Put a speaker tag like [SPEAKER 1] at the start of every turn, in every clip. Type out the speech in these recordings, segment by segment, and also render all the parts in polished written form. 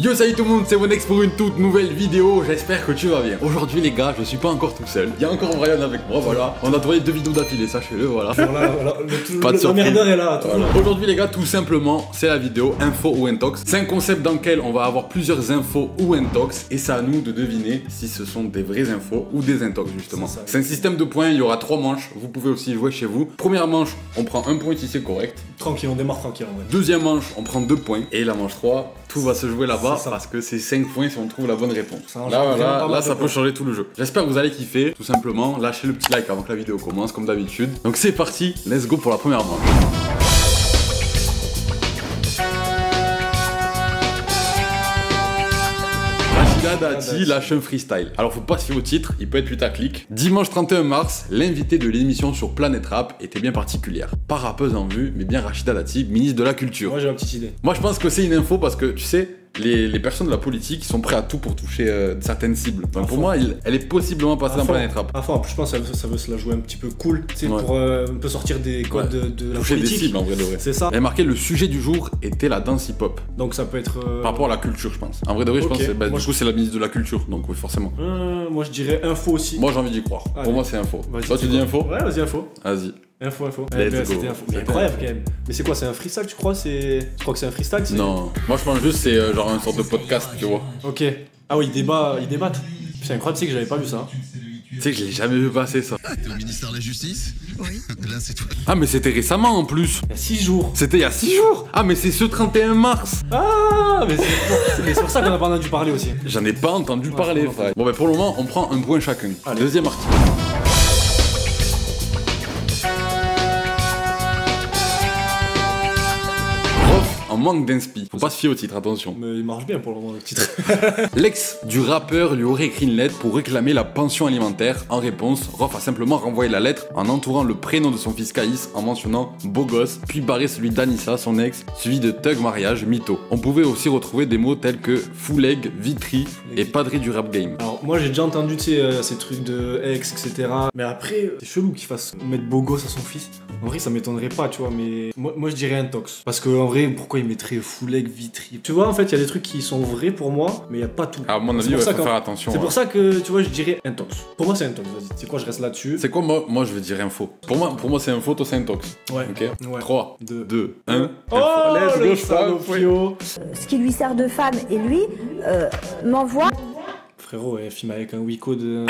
[SPEAKER 1] Yo salut tout le monde, c'est Wonex pour une toute nouvelle vidéo, j'espère que tu vas bien. Aujourd'hui les gars, je suis pas encore tout seul, il y a encore Brian avec moi, voilà. On a tourné 2 vidéos d'affilée, sachez-le, voilà. Pas de surprise.
[SPEAKER 2] La merdeur est là.
[SPEAKER 1] Voilà. Aujourd'hui les gars, tout simplement, c'est la vidéo info ou intox. C'est un concept dans lequel on va avoir plusieurs infos ou intox et c'est à nous de deviner si ce sont des vraies infos ou des intox justement. C'est un système de points, il y aura 3 manches, vous pouvez aussi jouer chez vous. Première manche, on prend 1 point si c'est correct.
[SPEAKER 2] Tranquille, on démarre tranquille en vrai.
[SPEAKER 1] Deuxième manche, on prend 2 points. Et la manche 3, tout va se jouer là-bas parce que c'est 5 points si on trouve la bonne réponse. Là, ça peut changer tout le jeu. J'espère que vous allez kiffer. Tout simplement, lâchez le petit like avant que la vidéo commence, comme d'habitude. Donc c'est parti, let's go pour la première manche. Rachida Dati lâche un freestyle. Alors faut pas se fier au titre, il peut être putaclic. Dimanche 31 mars, l'invité de l'émission sur Planète Rap était bien particulière. Pas rappeuse en vue, mais bien Rachida Dati, ministre de la Culture.
[SPEAKER 2] Moi j'ai une petite idée.
[SPEAKER 1] Moi je pense que c'est une info parce que tu sais, les personnes de la politique sont prêts à tout pour toucher certaines cibles. Donc pour moi, elle est possiblement passée dans Planète Rap.
[SPEAKER 2] En plus je pense que ça veut se la jouer un petit peu cool, tu sais, pour un peu sortir des codes de la
[SPEAKER 1] toucher
[SPEAKER 2] politique.
[SPEAKER 1] Des cibles en vrai de vrai.
[SPEAKER 2] C'est ça.
[SPEAKER 1] Elle a marqué le sujet du jour était la danse hip-hop.
[SPEAKER 2] Donc ça peut être...
[SPEAKER 1] Par rapport à la culture je pense. En vrai de vrai je pense que du coup c'est la ministre de la Culture, donc oui forcément.
[SPEAKER 2] Moi je dirais info aussi.
[SPEAKER 1] Moi j'ai envie d'y croire.
[SPEAKER 2] Allez.
[SPEAKER 1] Pour moi c'est info.
[SPEAKER 2] Toi
[SPEAKER 1] tu dis info?
[SPEAKER 2] Ouais vas-y info.
[SPEAKER 1] Vas-y.
[SPEAKER 2] Info.
[SPEAKER 1] Let's go.
[SPEAKER 2] C'était info. C'est incroyable quand même. Mais c'est quoi, c'est un freestyle tu crois? Tu crois que c'est un freestyle?
[SPEAKER 1] Non. Moi je pense juste c'est genre une sorte de podcast tu vois.
[SPEAKER 2] Ok. Ah oui, ils débattent. C'est incroyable, c'est que j'avais pas vu ça.
[SPEAKER 1] Tu sais que je l'ai jamais vu passer ça.
[SPEAKER 3] Ah, t'es au ministère de la Justice? Oui. Là, c'est toi.
[SPEAKER 1] Ah, mais c'était récemment en plus.
[SPEAKER 2] Il y a 6 jours.
[SPEAKER 1] C'était il y a 6 jours. Ah, mais c'est ce 31 mars.
[SPEAKER 2] Ah, mais c'est pour ça qu'on a pas entendu parler aussi.
[SPEAKER 1] J'en ai pas entendu parler, frère. Bon, bah pour le moment, on prend un point chacun.
[SPEAKER 2] Allez.
[SPEAKER 1] Deuxième article. En manque d'inspi. Faut pas se fier au titre, attention.
[SPEAKER 2] Mais il marche bien pour le moment le titre.
[SPEAKER 1] L'ex du rappeur lui aurait écrit une lettre pour réclamer la pension alimentaire. En réponse, Rof a simplement renvoyé la lettre en entourant le prénom de son fils Caïs en mentionnant beau gosse, puis barré celui d'Anissa, son ex, suivi de Thug Mariage, mytho. On pouvait aussi retrouver des mots tels que fouleg, vitri et padré du rap game.
[SPEAKER 2] Alors moi j'ai déjà entendu tu sais, ces trucs de ex, etc. Mais après, c'est chelou qu'il fasse mettre beau gosse à son fils. En vrai ça m'étonnerait pas, tu vois, mais moi je dirais intox. Parce que en vrai, pourquoi il mettrait fouleg, vitri? Tu vois, en fait, il y a des trucs qui sont vrais pour moi, mais il y a pas tout.
[SPEAKER 1] À mon avis, il faut faire attention.
[SPEAKER 2] C'est pour ça que, tu vois, je dirais intox. Pour moi, c'est intox, vas-y. C'est quoi, je reste là-dessus.
[SPEAKER 1] C'est quoi, moi, je veux dire info. Pour moi c'est info, toi, c'est intox.
[SPEAKER 2] Ouais.
[SPEAKER 1] Ok.
[SPEAKER 2] Ouais.
[SPEAKER 1] 3, 2, 1.
[SPEAKER 2] Oh, le salopio.
[SPEAKER 4] Ce qui lui sert de femme et lui m'envoie.
[SPEAKER 2] Frérot, elle filme avec un Wiko de...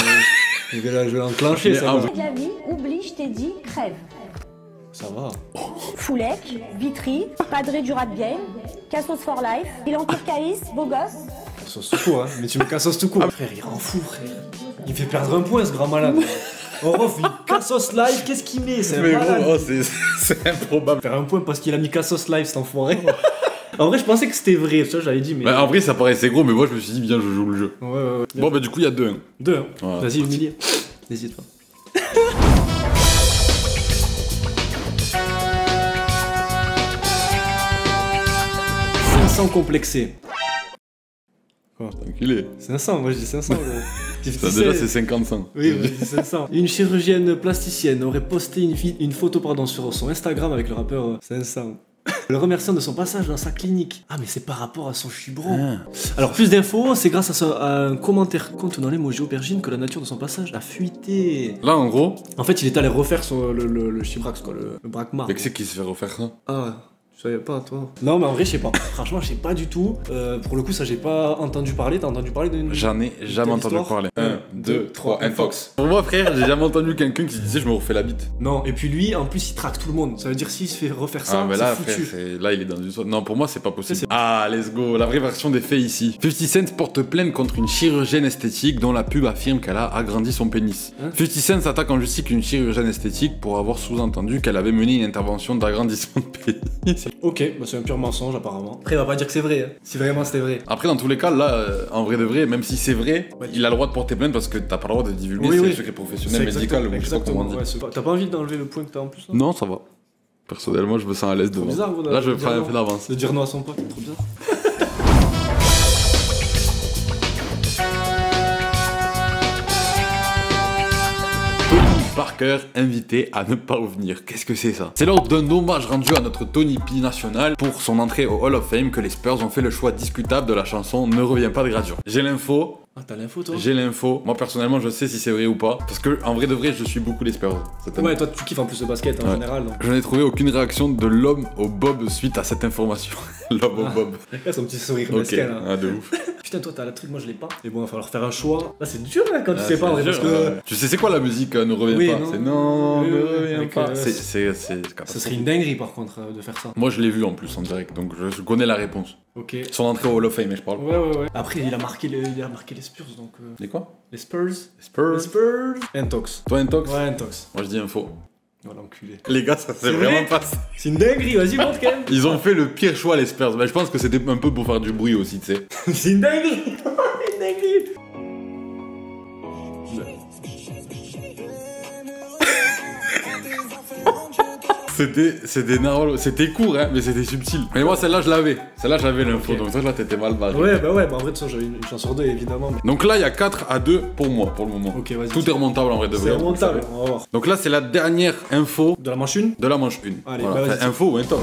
[SPEAKER 2] je vais l'enclencher, ça va.
[SPEAKER 4] La vie, oublie, je t'ai dit, crève.
[SPEAKER 2] Ça va.
[SPEAKER 4] Foulek, Vitry, Padré du rap game, Cassos for life, il entoure Caïs, beau gosse.
[SPEAKER 2] Cassos tout court, hein. Mais tu me cassos tout court. Frère, il rend fou, frère. Il me fait perdre un point, ce grand malade. Oh, Rof, il Cassos live, qu'est-ce qu'il met? C'est un malade.
[SPEAKER 1] Gros, c'est improbable.
[SPEAKER 2] Faire un point parce qu'il a mis Cassos live, cet enfoiré. En vrai, je pensais que c'était vrai, ça j'avais dit, mais.
[SPEAKER 1] Bah, en vrai, ça paraissait gros, mais moi je me suis dit, bien, je joue le jeu.
[SPEAKER 2] Ouais.
[SPEAKER 1] Bon, bah, du coup, il y a 2.
[SPEAKER 2] 2, hein.
[SPEAKER 1] Voilà.
[SPEAKER 2] Vas-y, humilie. N'hésite pas. Complexé.
[SPEAKER 1] Quoi, t'es enculé.
[SPEAKER 2] 500, moi je dis 500 gros.
[SPEAKER 1] Ça déjà c'est 50 cents.
[SPEAKER 2] Oui, je dis 500. Une chirurgienne plasticienne aurait posté une photo sur son Instagram avec le rappeur 500. Le remerciant de son passage dans sa clinique. Ah mais c'est par rapport à son chibron. Alors plus d'infos, c'est grâce à un commentaire contenant l'emoji aubergine que la nature de son passage a fuité.
[SPEAKER 1] Là en gros.
[SPEAKER 2] En fait il est allé refaire le chibrax quoi, le braquemar.
[SPEAKER 1] Mais qui c'est qui se fait refaire ça?
[SPEAKER 2] Ah je savais pas, toi. Non, mais en vrai, je sais pas. Franchement, je sais pas du tout. Pour le coup, ça, j'ai pas entendu parler. T'as entendu parler d'une.
[SPEAKER 1] J'en ai jamais entendu parler. 1, 2, 3, intox. Pour
[SPEAKER 2] Pour
[SPEAKER 1] moi, frère, j'ai jamais entendu quelqu'un qui disait je me refais la bite.
[SPEAKER 2] Non, et puis lui, en plus, il traque tout le monde. Ça veut dire s'il se fait refaire ça,
[SPEAKER 1] mais là,
[SPEAKER 2] c'est foutu.
[SPEAKER 1] frère, là, il est dans une. Non, pour moi, c'est pas possible. Ah, let's go. La vraie version des faits ici. 50 Cent porte plainte contre une chirurgienne esthétique dont la pub affirme qu'elle a agrandi son pénis. 50 Cent s'attaque en justice qu'une chirurgienne esthétique pour avoir sous-entendu qu'elle avait mené une intervention d'agrandissement de pénis.
[SPEAKER 2] Ok, bah c'est un pur mensonge apparemment. Après, il va pas dire que c'est vrai, hein, si vraiment c'était vrai.
[SPEAKER 1] Après, dans tous les cas, là, en vrai de vrai, même si c'est vrai, il a le droit de porter plainte parce que t'as pas le droit de divulguer ses secrets professionnels, médical, ou je sais pas comment on dit.
[SPEAKER 2] Ouais, t'as pas envie d'enlever le point que t'as en plus là?
[SPEAKER 1] Non, ça va. Personnellement, je me sens à l'aise devant.
[SPEAKER 2] Bizarre,
[SPEAKER 1] là, je vais prendre un peu d'avance.
[SPEAKER 2] De dire non à son pote, c'est trop bizarre.
[SPEAKER 1] Parker, invité à ne pas revenir. Qu'est-ce que c'est ça? C'est lors d'un hommage rendu à notre Tony P national pour son entrée au Hall of Fame que les Spurs ont fait le choix discutable de la chanson Ne reviens pas de gradure. J'ai l'info.
[SPEAKER 2] Ah, t'as l'info toi?
[SPEAKER 1] J'ai l'info. Moi personnellement, je sais si c'est vrai ou pas. Parce que en vrai de vrai, je suis beaucoup les Spurs.
[SPEAKER 2] Ouais, toi tu kiffes en plus le basket en général. Donc.
[SPEAKER 1] Je n'ai trouvé aucune réaction de l'homme au Bob suite à cette information. L'homme au Bob.
[SPEAKER 2] Là, son petit sourire
[SPEAKER 1] Ok,
[SPEAKER 2] mesquin là.
[SPEAKER 1] ah, de ouf.
[SPEAKER 2] Putain, toi t'as la truc, moi je l'ai pas. Et bon, il va falloir faire un choix. Là, c'est dur hein, quand tu sais pas en vrai,
[SPEAKER 1] dur,
[SPEAKER 2] parce que.
[SPEAKER 1] Tu sais, c'est quoi la musique Ne reviens
[SPEAKER 2] Oui,
[SPEAKER 1] pas?
[SPEAKER 2] non.
[SPEAKER 1] C'est non, ne
[SPEAKER 2] Oui,
[SPEAKER 1] reviens
[SPEAKER 2] avec,
[SPEAKER 1] pas. C'est
[SPEAKER 2] Ça serait une dinguerie par contre de faire ça.
[SPEAKER 1] Moi, je l'ai vu en plus en direct, donc je connais la réponse.
[SPEAKER 2] Ok.
[SPEAKER 1] Son entrée au Hall of Fame, je parle.
[SPEAKER 2] Ouais. Après, il a marqué les Spurs donc.
[SPEAKER 1] Et quoi?
[SPEAKER 2] Les Spurs.
[SPEAKER 1] Spurs.
[SPEAKER 2] Les Spurs. Intox.
[SPEAKER 1] Toi, Intox?
[SPEAKER 2] Ouais, Intox.
[SPEAKER 1] Moi, je dis info.
[SPEAKER 2] Oh l'enculé.
[SPEAKER 1] Les gars, ça s'est
[SPEAKER 2] C'est
[SPEAKER 1] vraiment
[SPEAKER 2] vrai
[SPEAKER 1] passé.
[SPEAKER 2] C'est une dinguerie, vas-y, montre quand même.
[SPEAKER 1] Ils ont fait le pire choix, les Spurs. Mais je pense que c'était un peu pour faire du bruit aussi, tu sais.
[SPEAKER 2] C'est une dinguerie. Une dinguerie.
[SPEAKER 1] C'était narrolo. C'était court, hein, mais c'était subtil. Mais moi, celle-là, je l'avais. Celle-là, j'avais l'info.
[SPEAKER 2] Ok.
[SPEAKER 1] Donc, toi, là, t'étais mal barré.
[SPEAKER 2] Ouais, bah en vrai, de toute façon, j'avais une chance sur deux, évidemment. Mais...
[SPEAKER 1] Donc là, il y a 4-2 pour moi, pour le moment.
[SPEAKER 2] Ok, vas-y.
[SPEAKER 1] Tout est remontable en vrai de vrai.
[SPEAKER 2] C'est remontable, on va voir.
[SPEAKER 1] Donc là, c'est la dernière info
[SPEAKER 2] De la manche une.
[SPEAKER 1] de la manche 1.
[SPEAKER 2] Allez,
[SPEAKER 1] voilà.
[SPEAKER 2] bah,
[SPEAKER 1] Enfin,
[SPEAKER 2] vas-y.
[SPEAKER 1] info ou intox.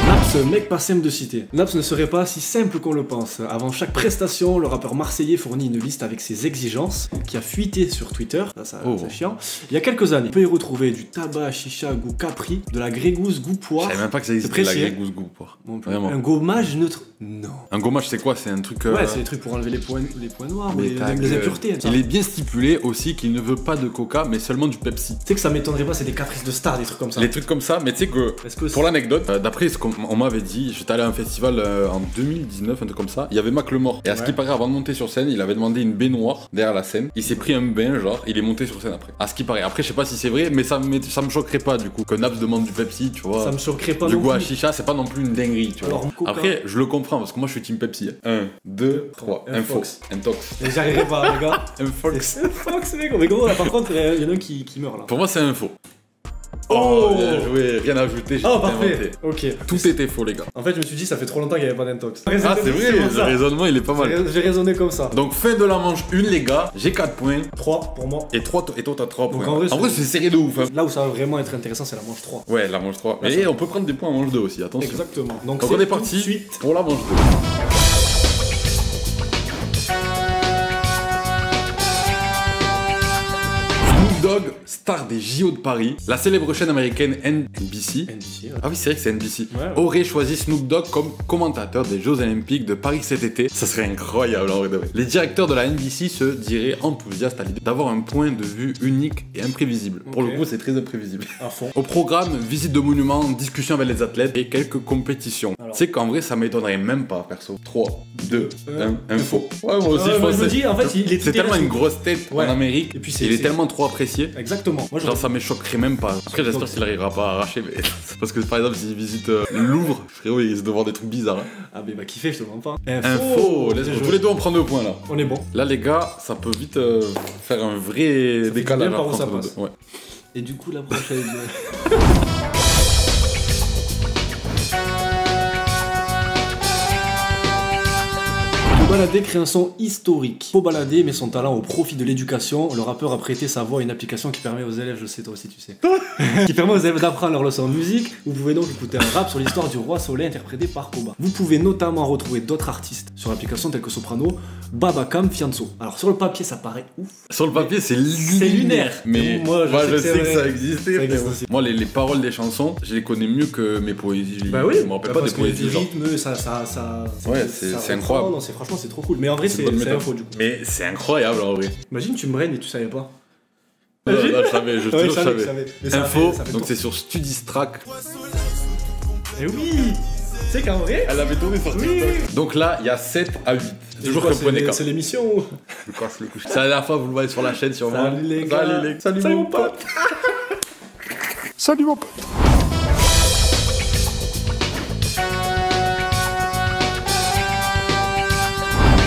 [SPEAKER 2] Naps, mec pas simple de citer. Naps ne serait pas si simple qu'on le pense. Avant chaque prestation, le rappeur marseillais fournit une liste avec ses exigences qui a fuité sur Twitter. Ça,
[SPEAKER 1] Oh.
[SPEAKER 2] c'est chiant. Il y a quelques années, on peut y retrouver du tabac, chicha, goût capri, de la grégousse, goût
[SPEAKER 1] Je
[SPEAKER 2] poire.
[SPEAKER 1] savais même pas que ça
[SPEAKER 2] C'est
[SPEAKER 1] existait, la
[SPEAKER 2] précis, hein.
[SPEAKER 1] grégousse goût poire.
[SPEAKER 2] Non plus.
[SPEAKER 1] Vraiment.
[SPEAKER 2] Un gommage neutre. Non.
[SPEAKER 1] Un gommage, c'est quoi? C'est un truc.
[SPEAKER 2] Ouais, c'est les trucs pour enlever les points noirs ou
[SPEAKER 1] mais
[SPEAKER 2] les impuretés. hein, ça.
[SPEAKER 1] Il est bien stipulé aussi qu'il ne veut pas de coca, mais seulement du Pepsi.
[SPEAKER 2] Tu sais que ça m'étonnerait pas, c'est des caprices de stars, des trucs comme ça.
[SPEAKER 1] Les trucs comme ça, mais tu sais que
[SPEAKER 2] Est-ce que
[SPEAKER 1] pour l'anecdote, d'après ce qu'on m'avait dit, j'étais allé à un festival en 2019, un truc comme ça, il y avait Macklemore. Et à ce qui paraît, avant de monter sur scène, il avait demandé une baignoire derrière la scène. Il s'est pris un bain, genre, il est monté sur scène après. À ce qui paraît. Après, je sais pas si c'est vrai, mais ça me choquerait pas du coup. Que Naps demande du Pepsi, tu vois.
[SPEAKER 2] Ça me choquerait pas
[SPEAKER 1] Du
[SPEAKER 2] non
[SPEAKER 1] goût à
[SPEAKER 2] plus.
[SPEAKER 1] chicha, c'est pas non plus une dinguerie, tu vois.
[SPEAKER 2] Alors, coca.
[SPEAKER 1] Après, je le comprends parce que moi je suis team Pepsi. 1, 2, 3,
[SPEAKER 2] Un
[SPEAKER 1] info,
[SPEAKER 2] Fox.
[SPEAKER 1] intox.
[SPEAKER 2] Mais j'y arriverai pas, les gars.
[SPEAKER 1] Un Fox.
[SPEAKER 2] C'est un Fox, mec. Mais gros, là, par contre, il y en a un qui meurt là.
[SPEAKER 1] Pour moi, c'est info.
[SPEAKER 2] Oh
[SPEAKER 1] bien joué, rien à ajouter, j'ai
[SPEAKER 2] Oh,
[SPEAKER 1] tout
[SPEAKER 2] parfait.
[SPEAKER 1] inventé.
[SPEAKER 2] Ok.
[SPEAKER 1] Tout était faux, les gars.
[SPEAKER 2] En fait, je me suis dit, ça fait trop longtemps qu'il n'y avait pas d'intox.
[SPEAKER 1] Ah, c'est vrai, le raisonnement il est pas mal.
[SPEAKER 2] J'ai raisonné comme ça.
[SPEAKER 1] Donc, fin de la manche 1, les gars, j'ai 4 points.
[SPEAKER 2] 3 pour moi.
[SPEAKER 1] Et toi, t'as 3
[SPEAKER 2] Donc,
[SPEAKER 1] points.
[SPEAKER 2] en vrai,
[SPEAKER 1] c'est serré de ouf. Hein.
[SPEAKER 2] Là où ça va vraiment être intéressant, c'est la manche 3.
[SPEAKER 1] Ouais, la manche 3.
[SPEAKER 2] Là,
[SPEAKER 1] Mais
[SPEAKER 2] ça-
[SPEAKER 1] on peut prendre des points en manche 2 aussi, attention.
[SPEAKER 2] Exactement. Donc,
[SPEAKER 1] Donc,
[SPEAKER 2] c'est
[SPEAKER 1] on est
[SPEAKER 2] tout de
[SPEAKER 1] parti
[SPEAKER 2] suite.
[SPEAKER 1] pour la manche 2. Snoop Dogg, star des JO de Paris, la célèbre chaîne américaine NBC.
[SPEAKER 2] NBC, ouais.
[SPEAKER 1] Ah oui, c'est vrai que c'est NBC.
[SPEAKER 2] Ouais.
[SPEAKER 1] Aurait choisi Snoop Dogg comme commentateur des Jeux Olympiques de Paris cet été. Ça serait incroyable en vrai de vrai. Les directeurs de la NBC se diraient enthousiastes à l'idée d'avoir un point de vue unique et imprévisible. Pour
[SPEAKER 2] Ok.
[SPEAKER 1] le coup, c'est très imprévisible.
[SPEAKER 2] À fond.
[SPEAKER 1] Au programme, visite de monuments, discussion avec les athlètes et quelques compétitions.
[SPEAKER 2] Alors.
[SPEAKER 1] Tu sais qu'en vrai, ça m'étonnerait même pas, perso. 3, 2, 1, info. Ouais, moi aussi,
[SPEAKER 2] Ouais,
[SPEAKER 1] je
[SPEAKER 2] moi,
[SPEAKER 1] pense
[SPEAKER 2] je me
[SPEAKER 1] que
[SPEAKER 2] dis, en fait, il est
[SPEAKER 1] c'est tellement
[SPEAKER 2] intéressant.
[SPEAKER 1] une grosse tête
[SPEAKER 2] Ouais.
[SPEAKER 1] en Amérique.
[SPEAKER 2] Et puis,
[SPEAKER 1] il est
[SPEAKER 2] c'est-
[SPEAKER 1] tellement trop apprécié.
[SPEAKER 2] Exactement. Moi,
[SPEAKER 1] Genre ça me choquerait même pas. Après j'espère
[SPEAKER 2] Donc-
[SPEAKER 1] qu'il arrivera pas à arracher mais... Parce que par exemple s'il visite le Louvre, frérot il risque de voir des trucs bizarres. Hein.
[SPEAKER 2] Ah, mais bah, kiffer, je te demande pas.
[SPEAKER 1] Info, let's go.
[SPEAKER 2] Bien
[SPEAKER 1] Tous
[SPEAKER 2] joué.
[SPEAKER 1] les deux on prend 2 points là.
[SPEAKER 2] On est bon.
[SPEAKER 1] Là les gars, ça peut vite faire un vrai
[SPEAKER 2] Ça fait
[SPEAKER 1] décalage
[SPEAKER 2] du bien par où
[SPEAKER 1] entre
[SPEAKER 2] ça
[SPEAKER 1] nous
[SPEAKER 2] passe.
[SPEAKER 1] deux. Ouais.
[SPEAKER 2] Et du coup, la prochaine. Balader crée un son historique. Faut balader, mais son talent au profit de l'éducation. Le rappeur a prêté sa voix à une application qui permet aux élèves, je sais toi aussi tu sais, qui permet aux élèves d'apprendre leur leçon de musique. Vous pouvez donc écouter un rap sur l'histoire du roi Soleil interprété par Koba. Vous pouvez notamment retrouver d'autres artistes sur l'application tels que Soprano, Babacam, Fianso. Alors sur le papier ça paraît ouf.
[SPEAKER 1] Sur le papier c'est
[SPEAKER 2] lunaire.
[SPEAKER 1] Mais
[SPEAKER 2] Moi, je sais que c'est
[SPEAKER 1] ça
[SPEAKER 2] vrai.
[SPEAKER 1] existait.
[SPEAKER 2] Ça existe
[SPEAKER 1] frérot.
[SPEAKER 2] aussi.
[SPEAKER 1] Moi les paroles des chansons, je les connais mieux que mes poésies.
[SPEAKER 2] Bah oui,
[SPEAKER 1] Je me rappelle pas des
[SPEAKER 2] parce que les
[SPEAKER 1] poésies genre.
[SPEAKER 2] rythmes, ça
[SPEAKER 1] Ouais, c'est
[SPEAKER 2] ça reprend.
[SPEAKER 1] incroyable.
[SPEAKER 2] Non, franchement c'est trop cool. Mais en vrai
[SPEAKER 1] C'est
[SPEAKER 2] c'est
[SPEAKER 1] une bonne méthode.
[SPEAKER 2] info du coup.
[SPEAKER 1] Mais c'est incroyable en vrai.
[SPEAKER 2] Imagine tu me règnes et tu savais pas.
[SPEAKER 1] Non, non, je savais, je te
[SPEAKER 2] Ouais,
[SPEAKER 1] jure,
[SPEAKER 2] je
[SPEAKER 1] je
[SPEAKER 2] savais,
[SPEAKER 1] savais.
[SPEAKER 2] mais ça
[SPEAKER 1] Info,
[SPEAKER 2] fait
[SPEAKER 1] donc
[SPEAKER 2] tour.
[SPEAKER 1] c'est sur Studistrack.
[SPEAKER 2] Et oui. Tu sais qu'en vrai.
[SPEAKER 1] Elle avait tourné sur
[SPEAKER 2] Oui,
[SPEAKER 1] TikTok.
[SPEAKER 2] oui.
[SPEAKER 1] Donc là, il y a 7 à 8. Toujours
[SPEAKER 2] Quoi,
[SPEAKER 1] comme point d'écart.
[SPEAKER 2] c'est l'émission.
[SPEAKER 1] Je casse les couches. C'est la dernière fois que vous le voyez sur la chaîne sûrement.
[SPEAKER 2] Salut les gars.
[SPEAKER 1] Salut
[SPEAKER 2] Salut
[SPEAKER 1] mon
[SPEAKER 2] mon
[SPEAKER 1] pote. Salut mon pote.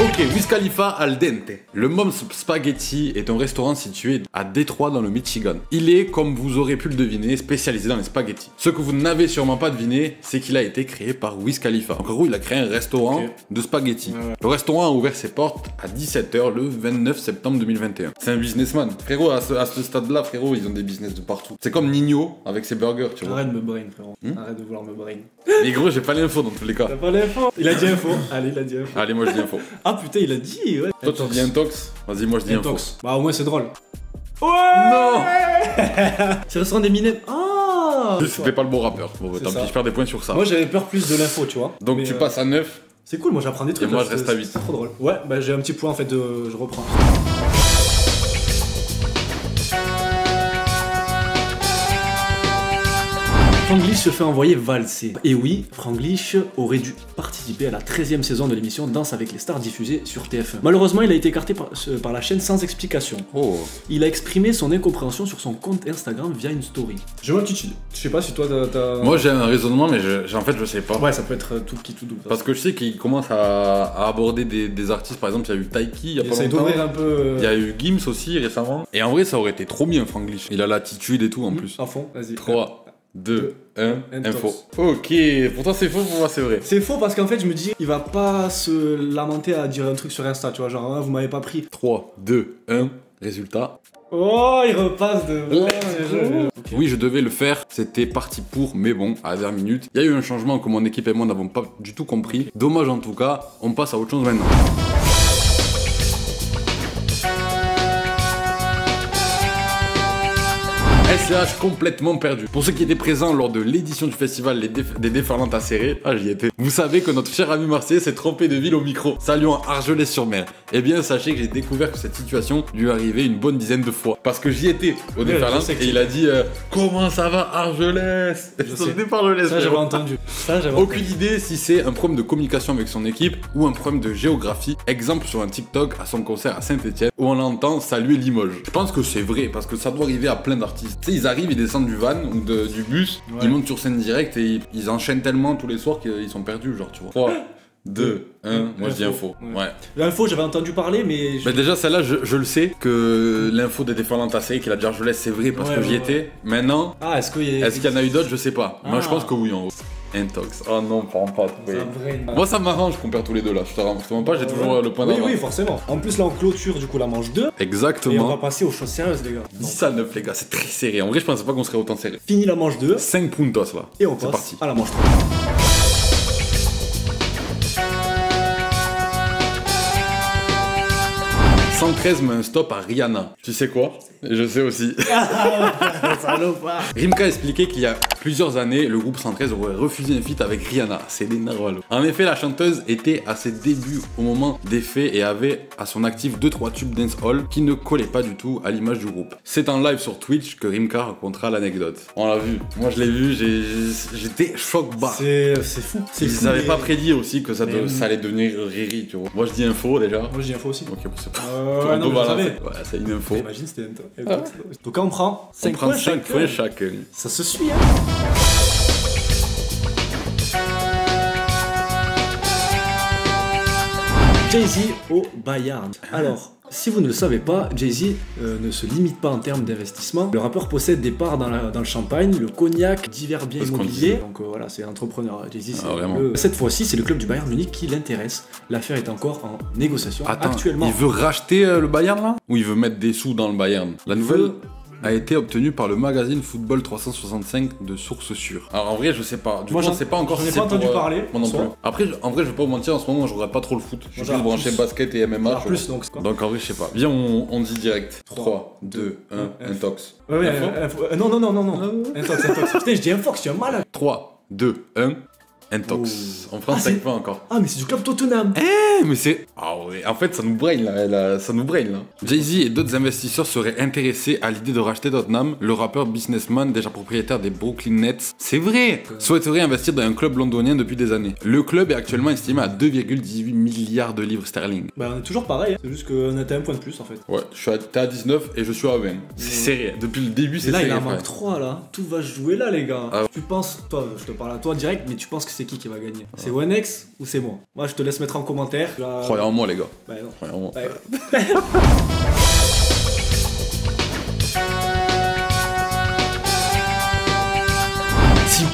[SPEAKER 1] Ok, Wiz Khalifa al dente. Le Mom's Spaghetti est un restaurant situé à Détroit dans le Michigan. Il est, comme vous aurez pu le deviner, spécialisé dans les spaghettis. Ce que vous n'avez sûrement pas deviné, c'est qu'il a été créé par Wiz Khalifa. Donc en gros, il a créé un restaurant de spaghettis. Ouais. Le restaurant a ouvert ses portes à 17 h le 29 septembre 2021. C'est un businessman. Frérot, à ce stade-là, frérot, ils ont des business de partout. C'est comme Nino avec ses burgers, tu vois.
[SPEAKER 2] Arrête de me brain, frérot. Arrête de vouloir me brain.
[SPEAKER 1] Mais gros, j'ai pas l'info dans tous les cas.
[SPEAKER 2] T'as pas l'info? Il a dit info. Allez, il a dit info.
[SPEAKER 1] Allez, moi je dis info.
[SPEAKER 2] Ah putain, il a dit, ouais.
[SPEAKER 1] Toi, tu dis intox? Vas-y, moi je dis info.
[SPEAKER 2] Bah, au moins, c'est drôle. Ouais.
[SPEAKER 1] Non.
[SPEAKER 2] C'est le restaurant d'Eminem. Ah.
[SPEAKER 1] C'était pas le bon rappeur. Bon, tant pis, je perds des points sur ça.
[SPEAKER 2] Moi, j'avais peur plus de l'info, tu vois.
[SPEAKER 1] Donc, tu passes à 9.
[SPEAKER 2] C'est cool, moi j'apprends des trucs.
[SPEAKER 1] Et moi, je reste à 8.
[SPEAKER 2] C'est trop drôle. Ouais, bah, j'ai un petit point en fait, je reprends. Franglish se fait envoyer valser. Et oui, Franglish aurait dû participer à la 13e saison de l'émission Danse avec les stars diffusée sur TF1. Malheureusement, il a été écarté par la chaîne sans explication.
[SPEAKER 1] Oh.
[SPEAKER 2] Il a exprimé son incompréhension sur son compte Instagram via une story. J'ai une attitude. Je sais pas si toi t'as...
[SPEAKER 1] Moi j'ai un raisonnement, mais en fait je sais pas.
[SPEAKER 2] Ouais, ça peut être tout petit, tout double.
[SPEAKER 1] Parce que je sais qu'il commence à aborder des artistes, par exemple, il y a eu Taiki il y a pas longtemps.
[SPEAKER 2] D'ouvrir un peu...
[SPEAKER 1] Il y a eu Gims aussi récemment. Et en vrai, ça aurait été trop bien, Franglish. Il a l'attitude et tout en plus.
[SPEAKER 2] À fond, vas-y.
[SPEAKER 1] 3, 2, 1, info. Ok, pourtant c'est faux, pour moi c'est vrai.
[SPEAKER 2] C'est faux parce qu'en fait je me dis, il va pas se lamenter à dire un truc sur Insta, tu vois, genre ah, vous m'avez pas pris.
[SPEAKER 1] 3, 2, 1, résultat.
[SPEAKER 2] Oh, il repasse de...
[SPEAKER 1] Okay. Oui, je devais le faire, c'était parti pour, mais bon, à la dernière minute. Il y a eu un changement que mon équipe et moi n'avons pas du tout compris. Dommage en tout cas, on passe à autre chose maintenant. SCH complètement perdu. Pour ceux qui étaient présents lors de l'édition du festival des Déferlantes Acérées, ah j'y étais, vous savez que notre cher ami marseillais s'est trompé de ville au micro, saluant Argelès-sur-Mer. Eh bien sachez que j'ai découvert que cette situation lui arrivait une bonne dizaine de fois. Parce que j'y étais au Déferlantes et il a dit comment ça va Argelès?
[SPEAKER 2] Ça j'avais entendu.
[SPEAKER 1] Aucune idée si c'est un problème de communication avec son équipe ou un problème de géographie. Exemple sur un TikTok à son concert à Saint-Etienne où on l'entend saluer Limoges. Je pense que c'est vrai parce que ça doit arriver à plein d'artistes. Tu sais, ils arrivent, ils descendent du van ou du bus, ils montent sur scène direct et ils enchaînent tellement tous les soirs qu'ils sont perdus, genre tu vois. 3, 2, 1, moi je dis info. Ouais.
[SPEAKER 2] L'info, j'avais entendu parler, mais.
[SPEAKER 1] Bah déjà, celle-là, je le sais que l'info des Déferlantes Acérées qu'il a dit Argelès, c'est vrai parce que j'y étais. Maintenant, est-ce qu'il y en a eu d'autres? Je sais pas. Moi je pense que oui en gros. Intox. Oh non, pas. Moi ça m'arrange qu'on perd tous les deux là. Je te rends pas, j'ai toujours le point d'avance.
[SPEAKER 2] Oui, forcément. En plus là on clôture du coup la manche 2.
[SPEAKER 1] Exactement.
[SPEAKER 2] Et on va passer aux choses sérieuses les gars.
[SPEAKER 1] 10 à 9 les gars, c'est très serré. En vrai je pensais pas qu'on serait autant serré.
[SPEAKER 2] Fini la manche 2.
[SPEAKER 1] 5 puntos là.
[SPEAKER 2] Et on passe
[SPEAKER 1] parti.
[SPEAKER 2] À la manche 3.
[SPEAKER 1] $113 met un stop à Rihanna. Tu sais quoi? Je sais aussi. Rimka a expliqué qu'il y a plusieurs années, le groupe 113 aurait refusé un feat avec Rihanna. C'est des narvalo. En effet, la chanteuse était à ses débuts au moment des faits et avait à son actif 2-3 tubes dancehall qui ne collaient pas du tout à l'image du groupe. C'est en live sur Twitch que Rimka racontera l'anecdote. On l'a vu. Moi je l'ai vu, j'étais choc bas.
[SPEAKER 2] C'est fou.
[SPEAKER 1] Ils n'avaient pas prédit aussi que ça allait devenir Riri, tu vois. Moi je dis info déjà.
[SPEAKER 2] Moi je dis info aussi.
[SPEAKER 1] Ok, c'est pas.
[SPEAKER 2] Non, mais
[SPEAKER 1] ouais, c'est une info.
[SPEAKER 2] Imagine c'était Donc on prend 5 points
[SPEAKER 1] chacun.
[SPEAKER 2] Ça se suit hein. Jay-Z au Bayern. Alors, si vous ne le savez pas, Jay-Z ne se limite pas en termes d'investissement. Le rappeur possède des parts dans le champagne, le cognac, divers biens immobiliers. Donc voilà, c'est entrepreneur. Jay-Z, cette fois-ci, c'est le club du Bayern Munich qui l'intéresse. L'affaire est encore en négociation.
[SPEAKER 1] Attends,
[SPEAKER 2] actuellement.
[SPEAKER 1] Il veut racheter le Bayern là? Ou il veut mettre des sous dans le Bayern? La nouvelle a été obtenue par le magazine Football 365 de sources sûres. Alors en vrai, je sais pas. Du coup, je sais pas encore
[SPEAKER 2] si c'est. J'en ai pas entendu parler.
[SPEAKER 1] Moi non plus. Après, en vrai, je vais pas vous mentir, en ce moment, je regarde pas trop le foot. Je suis plus branché basket et MMA. Donc en vrai, je sais pas. Viens, on dit direct. 3, 2, 1, intox.
[SPEAKER 2] Non. Intox. Putain, je dis infox, tu es malade.
[SPEAKER 1] 3, 2, 1. Intox. On prend 5 points encore.
[SPEAKER 2] Ah, mais c'est du club Tottenham.
[SPEAKER 1] Mais c'est. Ah ouais, en fait, ça nous brain là. Jay-Z et d'autres investisseurs seraient intéressés à l'idée de racheter Tottenham. Le rappeur businessman, déjà propriétaire des Brooklyn Nets, c'est vrai, souhaiterait investir dans un club londonien depuis des années. Le club est actuellement estimé à 2,18 milliards de livres sterling. Bah, on est toujours pareil, c'est juste qu'on a un point de plus en fait. Ouais, t'es à 19 et je suis à 20. C'est serré. Depuis le début, c'est serré. Là, il en manque 3 là. Tout va jouer là, les gars. Tu penses, toi, je te parle à toi direct, mais tu penses que
[SPEAKER 2] c'est qui va gagner? C'est OneX ou c'est moi? Moi, je te laisse mettre en commentaire.
[SPEAKER 1] Croyez en moi, les gars.
[SPEAKER 2] Bah non.
[SPEAKER 1] Croyez en moi.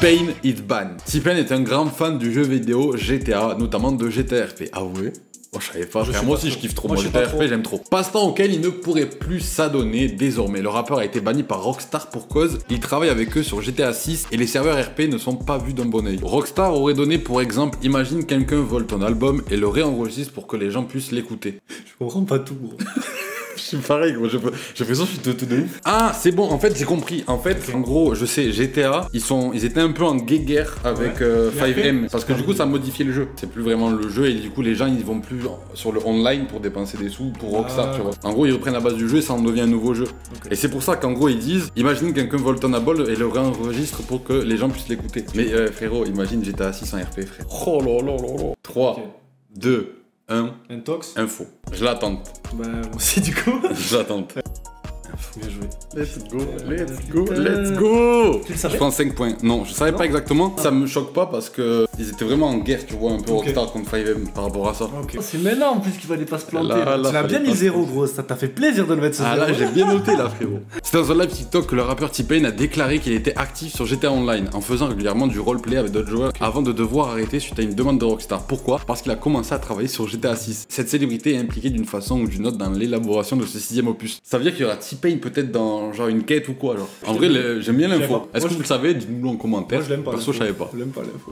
[SPEAKER 1] T-Pain is ban. T-Pain est un grand fan du jeu vidéo GTA, notamment de GTA RP. Ah ouais? Oh, je savais pas, frère. Moi aussi je kiffe trop. Moi GTA RP, j'aime trop. Passe-temps auquel il ne pourrait plus s'adonner désormais. Le rappeur a été banni par Rockstar pour cause. Il travaille avec eux sur GTA 6 et les serveurs RP ne sont pas vus d'un bon oeil. Rockstar aurait donné pour exemple, imagine quelqu'un vole ton album et le réenregistre pour que les gens puissent l'écouter.
[SPEAKER 2] Je comprends pas tout, gros.
[SPEAKER 1] Je suis pareil, gros, j'ai l'impression que je suis tout de ouf. Ah, c'est bon, en fait, j'ai compris. En fait, en gros, je sais, GTA, ils étaient un peu en guéguerre avec 5M. Parce que du coup, ça modifiait le jeu. C'est plus vraiment le jeu et du coup, les gens, ils vont plus sur le online pour dépenser des sous pour Rockstar, tu vois. En gros, ils reprennent la base du jeu et ça en devient un nouveau jeu. Et c'est pour ça qu'en gros, ils disent, imagine quelqu'un vole ton album et le réenregistre pour que les gens puissent l'écouter. Mais frérot, imagine GTA 6 en RP, frère. Oh là là là là. 3, 2, 1.
[SPEAKER 2] Intox.
[SPEAKER 1] Info. Je l'attends.
[SPEAKER 2] Bah, moi aussi, du coup.
[SPEAKER 1] Je l'attends.
[SPEAKER 2] Bien joué.
[SPEAKER 1] Let's go, let's go, let's go.
[SPEAKER 2] Tu le savais?
[SPEAKER 1] Je prends 5 points. Non, je savais pas exactement. Ça me choque pas parce que ils étaient vraiment en guerre, tu vois, un peu Rockstar contre 5M par rapport à ça.
[SPEAKER 2] C'est maintenant en plus qu'il fallait pas se planter.
[SPEAKER 1] Là,
[SPEAKER 2] tu l'as bien mis 0, gros. Ça t'a fait plaisir de le mettre ce 0.
[SPEAKER 1] Ah là, j'ai bien noté là, frérot. C'est dans un live TikTok que le rappeur T-Pain a déclaré qu'il était actif sur GTA Online en faisant régulièrement du roleplay avec d'autres joueurs avant de devoir arrêter suite à une demande de Rockstar. Pourquoi? Parce qu'il a commencé à travailler sur GTA 6. Cette célébrité est impliquée d'une façon ou d'une autre dans l'élaboration de ce 6ème opus. Ça veut dire qu'il y aura T-Pain peut-être dans genre une quête ou quoi, genre. En vrai, j'aime bien l'info. Est-ce que vous le savez? Dites-nous en commentaire.
[SPEAKER 2] Moi, je l'aime pas.
[SPEAKER 1] Perso, je savais pas.
[SPEAKER 2] Je l'aime pas l'info.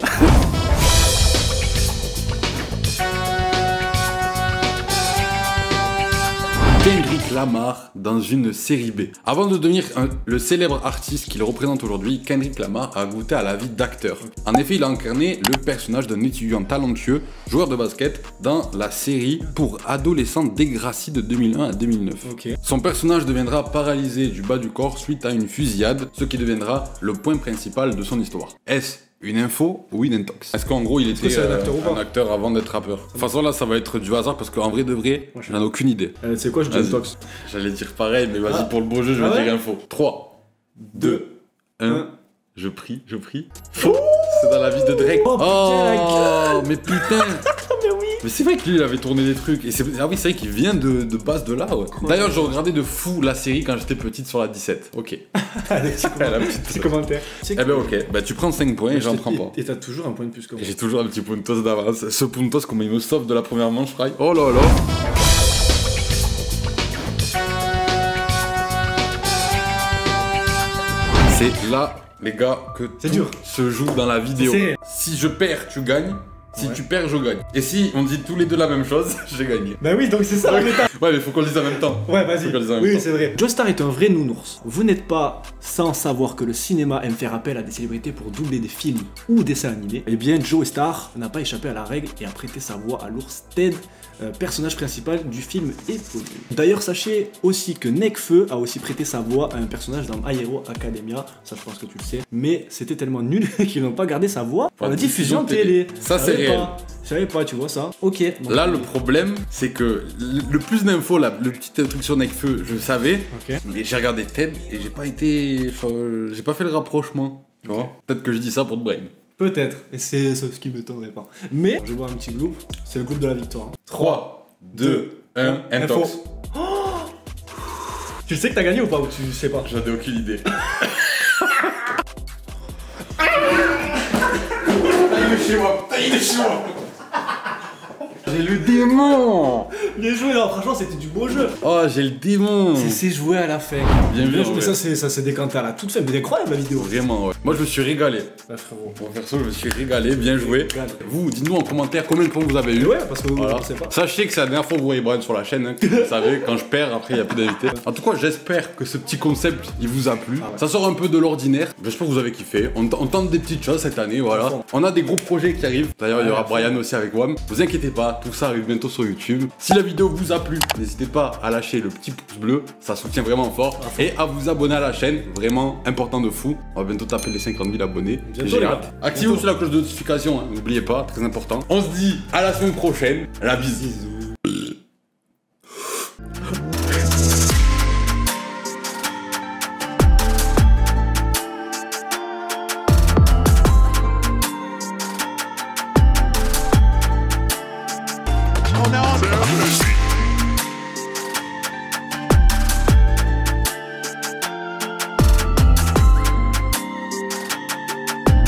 [SPEAKER 1] Kendrick Lamar dans une série B. Avant de devenir le célèbre artiste qu'il représente aujourd'hui, Kendrick Lamar a goûté à la vie d'acteur. En effet, il a incarné le personnage d'un étudiant talentueux, joueur de basket, dans la série pour adolescents Degrassi de 2001 à 2009. Son personnage deviendra paralysé du bas du corps suite à une fusillade, ce qui deviendra le point principal de son histoire. Est-ce une info ou une intox? Est-ce qu'en gros il était un acteur avant d'être rappeur? De toute façon là ça va être du hasard parce qu'en vrai de vrai, j'en ai aucune idée.
[SPEAKER 2] C'est quoi, je dis intox?
[SPEAKER 1] J'allais dire pareil mais vas-y pour le beau jeu je vais dire info. 3, 2, 1, je prie. Faux. C'est dans la vie de Drake. Oh mais putain. Mais c'est vrai que lui il avait tourné des trucs. Et ah oui c'est vrai qu'il vient de base de là ouais. D'ailleurs je regardais de fou la série quand j'étais petite sur la 17. Ok.
[SPEAKER 2] Petit commentaire.
[SPEAKER 1] Eh ben ok, bah tu prends 5 points et j'en prends pas.
[SPEAKER 2] Et t'as toujours un point de plus que moi.
[SPEAKER 1] J'ai toujours un petit puntos d'avance. Ce puntos comment il me sauve de la première manche fry. Oh là là. C'est là les gars que tout se joue dans la vidéo. Si je perds tu gagnes. Si tu perds, je gagne. Et si on dit tous les deux la même chose, j'ai gagné.
[SPEAKER 2] Bah oui, donc c'est ça la méta.
[SPEAKER 1] Ouais, mais faut qu'on le dise en même temps.
[SPEAKER 2] Ouais, vas-y. Oui, c'est vrai. Joestar est un vrai nounours. Vous n'êtes pas sans savoir que le cinéma aime faire appel à des célébrités pour doubler des films ou dessins animés. Eh bien, Joestar n'a pas échappé à la règle et a prêté sa voix à l'ours Ted, personnage principal du film éponyme. D'ailleurs, sachez aussi que Nekfeu a aussi prêté sa voix à un personnage dans My Hero Academia. Ça, je pense que tu le sais. Mais c'était tellement nul qu'ils n'ont pas gardé sa voix pour la diffusion télé. Ça, c'est réel. Je savais pas, tu vois ça. Ok.
[SPEAKER 1] Bon, là, le problème, c'est que le plus d'infos, là, le petit truc sur Nekfeu, je savais. Mais j'ai regardé Ted et j'ai pas été. J'ai pas fait le rapprochement. Tu vois. Peut-être que je dis ça pour te brain.
[SPEAKER 2] Peut-être, et c'est ce qui m'étonnerait pas. Mais, je vois un petit groupe, c'est le groupe de la victoire.
[SPEAKER 1] 3, 2, 1, intox.
[SPEAKER 2] Oh, tu sais que t'as gagné ou pas, ou tu sais pas?
[SPEAKER 1] J'en ai aucune idée. Il est chez moi, putain, il est chez moi. J'ai le démon.
[SPEAKER 2] Bien joué, non, franchement c'était du beau jeu.
[SPEAKER 1] Oh, j'ai le démon.
[SPEAKER 2] C'est joué à la fin.
[SPEAKER 1] Bien vu.
[SPEAKER 2] Mais ça s'est décanté à la toute fin, mais incroyable la vidéo.
[SPEAKER 1] Vraiment, ouais. Moi je me suis régalé.
[SPEAKER 2] Bah frérot.
[SPEAKER 1] Pour faire ça, je me suis régalé, bien joué. Vous, dites-nous en commentaire combien de points vous avez eu.
[SPEAKER 2] Ouais, parce que vous ne savez pas.
[SPEAKER 1] Sachez que c'est la dernière fois que vous voyez Brian sur la chaîne. Hein, vous savez, quand je perds, après il n'y a plus d'invités. En tout cas, j'espère que ce petit concept, il vous a plu. Ça sort un peu de l'ordinaire. J'espère que vous avez kiffé. On tente des petites choses cette année, voilà. On a des gros projets qui arrivent. D'ailleurs, il y aura Brian aussi avec WAM. Vous inquiétez pas, tout ça arrive bientôt sur YouTube. Si la vidéo vous a plu, n'hésitez pas à lâcher le petit pouce bleu, ça soutient vraiment fort. Et à vous abonner à la chaîne, vraiment important de fou. On va bientôt taper les 50 000 abonnés. Activez aussi la cloche de notification, hein. N'oubliez pas, très important. On se dit à la semaine prochaine. La bise.